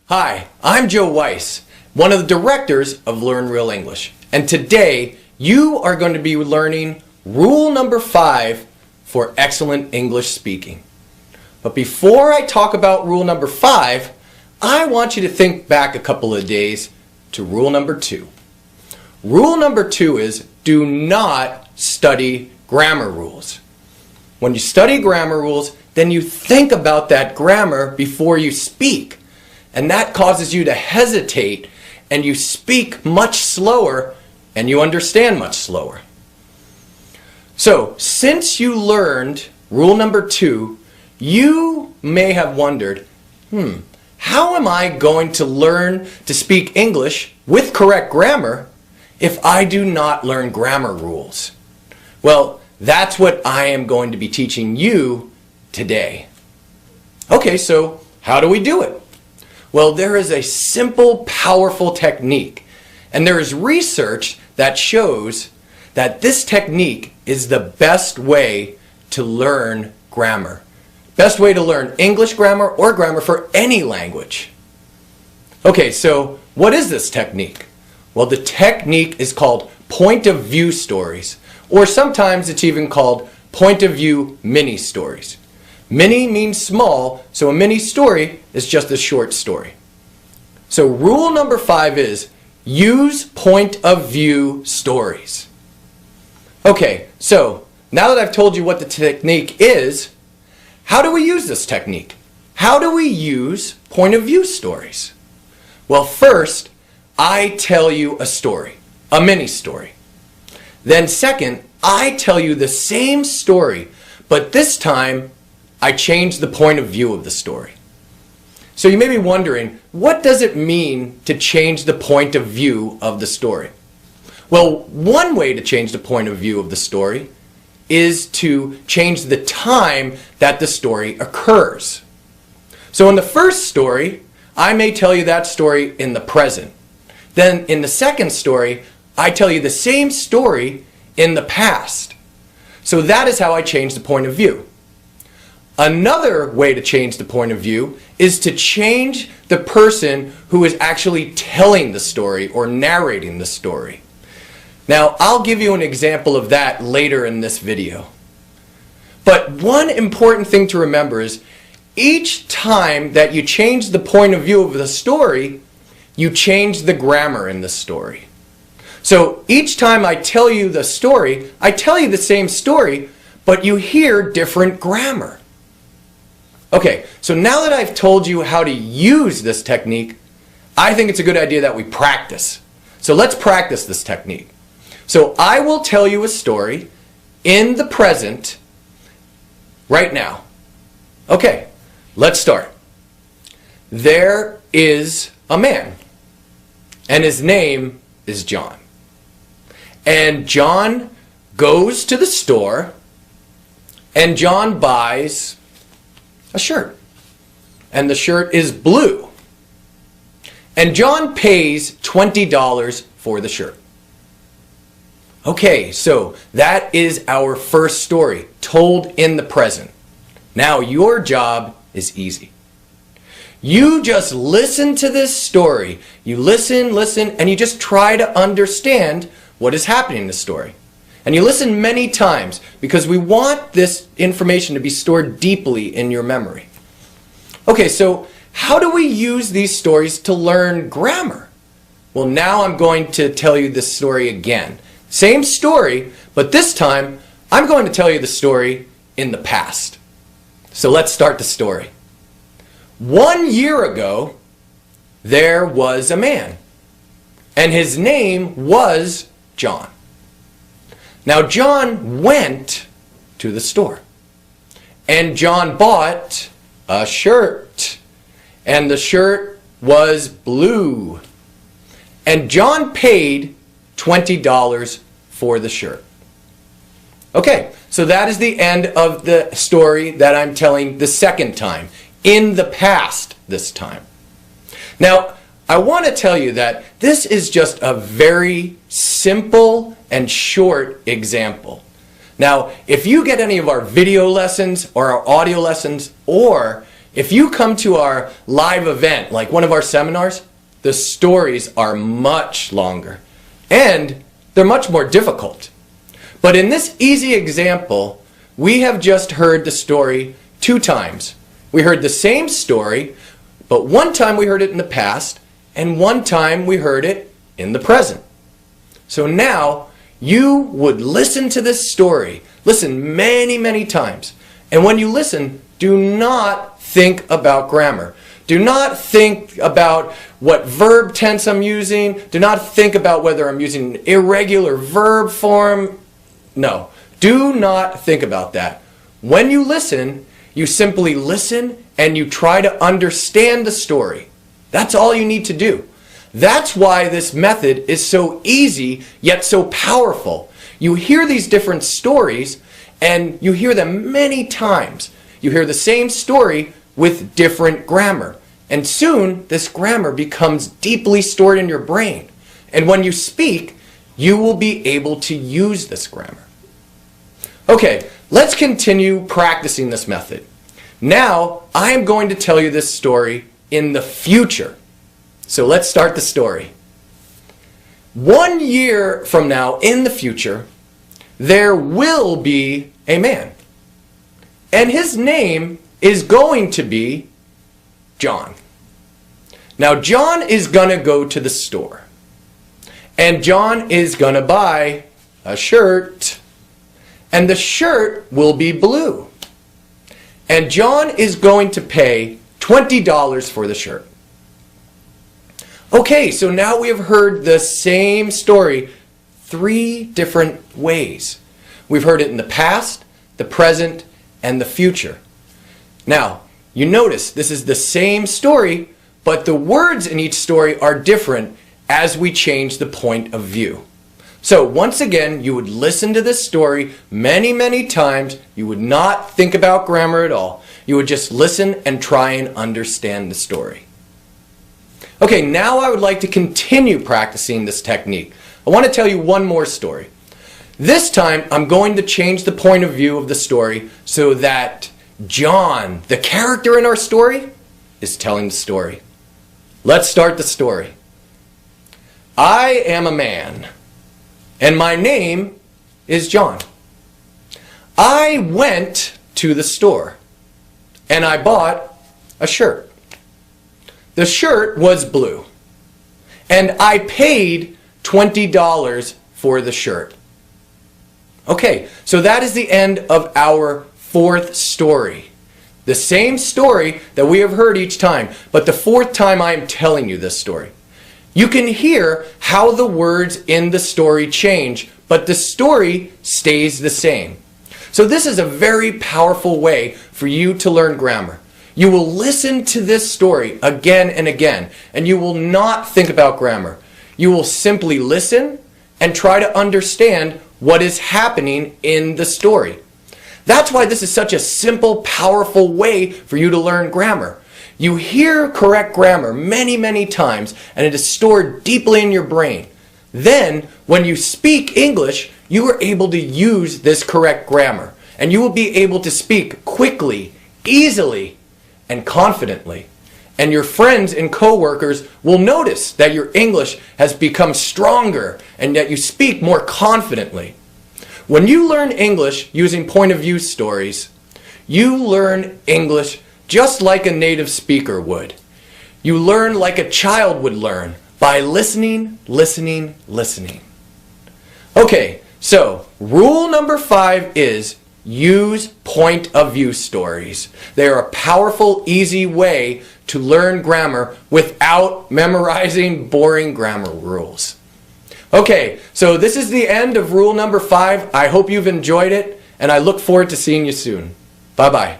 Hi, I'm Joe Weiss, one of the directors of Learn Real English, and today you are going to be learning rule number 5 for excellent English speaking. But before I talk about rule number 5, I want you to think back a couple of days to rule number 2. Rule number 2 is do not study grammar rules. When you study grammar rules, then you think about that grammar before you speak. And that causes you to hesitate, and you speak much slower, and you understand much slower. So, since you learned rule number 2, you may have wondered, how am I going to learn to speak English with correct grammar if I do not learn grammar rules? Well, that's what I am going to be teaching you today. Okay, so how do we do it? Well, there is a simple, powerful technique, and there is research that shows that this technique is the best way to learn grammar. Best way to learn English grammar or grammar for any language. Okay, so what is this technique? Well, the technique is called point of view stories, or sometimes it's even called point of view mini stories. Mini means small, so a mini story is just a short story. So rule number 5 is use point of view stories. Okay, so now that I've told you what the technique is, how do we use this technique? How do we use point of view stories? Well, first, I tell you a story, a mini story. Then second, I tell you the same story, but this time I change the point of view of the story. So you may be wondering, what does it mean to change the point of view of the story? Well, one way to change the point of view of the story is to change the time that the story occurs. So in the first story, I may tell you that story in the present. Then in the second story, I tell you the same story in the past. So that is how I change the point of view. Another way to change the point of view is to change the person who is actually telling the story or narrating the story. Now, I'll give you an example of that later in this video. But one important thing to remember is each time that you change the point of view of the story, you change the grammar in the story. So each time I tell you the story, I tell you the same story, but you hear different grammar. Okay, so now that I've told you how to use this technique, I think it's a good idea that we practice. So let's practice this technique. So I will tell you a story in the present right now. Okay, let's start. There is a man, and his name is John. And John goes to the store, and John buys a shirt. And the shirt is blue. And John pays $20 for the shirt. Okay, so that is our first story, told in the present. Now your job is easy. You just listen to this story. You listen, and you just try to understand what is happening in the story. And you listen many times because we want this information to be stored deeply in your memory. Okay, so how do we use these stories to learn grammar? Well, now I'm going to tell you this story again. Same story, but this time I'm going to tell you the story in the past. So let's start the story. 1 year ago, there was a man, and his name was John. Now John went to the store, and John bought a shirt, and the shirt was blue, and John paid $20 for the shirt. Okay, so that is the end of the story that I'm telling the second time, in the past this time. Now, I want to tell you that this is just a very simple and short example. Now, if you get any of our video lessons or our audio lessons, or If you come to our live event, like one of our seminars, the stories are much longer and they're much more difficult. But in this easy example, we have just heard the story 2 times. We heard the same story, but one time we heard it in the past and one time we heard it in the present. So now you would listen to this story. Listen many, many times. And when you listen, do not think about grammar. Do not think about what verb tense I'm using. Do not think about whether I'm using an irregular verb form. No, do not think about that. When you listen, you simply listen and you try to understand the story. That's all you need to do. That's why this method is so easy yet so powerful. You hear these different stories and you hear them many times. You hear the same story with different grammar. And soon this grammar becomes deeply stored in your brain. And when you speak, you will be able to use this grammar. Okay, let's continue practicing this method. Now, I am going to tell you this story in the future. So let's start the story. 1 year from now, in the future, there will be a man. And his name is going to be John. Now, John is going to go to the store. And John is going to buy a shirt. And the shirt will be blue. And John is going to pay $20 for the shirt. Okay, so now we have heard the same story 3 different ways. We've heard it in the past, the present, and the future. Now, you notice this is the same story, but the words in each story are different as we change the point of view. So once again, you would listen to this story many, many times. You would not think about grammar at all. You would just listen and try and understand the story. Okay, now I would like to continue practicing this technique. I want to tell you one more story. This time, I'm going to change the point of view of the story so that John, the character in our story, is telling the story. Let's start the story. I am a man, and my name is John. I went to the store, and I bought a shirt. The shirt was blue, and I paid $20 for the shirt. Okay, so that is the end of our 4th story. The same story that we have heard each time, but the 4th time I am telling you this story. You can hear how the words in the story change, but the story stays the same. So this is a very powerful way for you to learn grammar. You will listen to this story again and again, and you will not think about grammar. You will simply listen and try to understand what is happening in the story. That's why this is such a simple, powerful way for you to learn grammar. You hear correct grammar many, many times, and it is stored deeply in your brain. Then, when you speak English, you are able to use this correct grammar, and you will be able to speak quickly, easily, and confidently. And your friends and coworkers will notice that your English has become stronger and that you speak more confidently. When you learn English using point of view stories, you learn English just like a native speaker would. You learn like a child would learn by listening, listening, listening. Okay, so rule number 5 is use point of view stories. They are a powerful, easy way to learn grammar without memorizing boring grammar rules. Okay, so this is the end of rule number 5. I hope you've enjoyed it, and I look forward to seeing you soon. Bye-bye.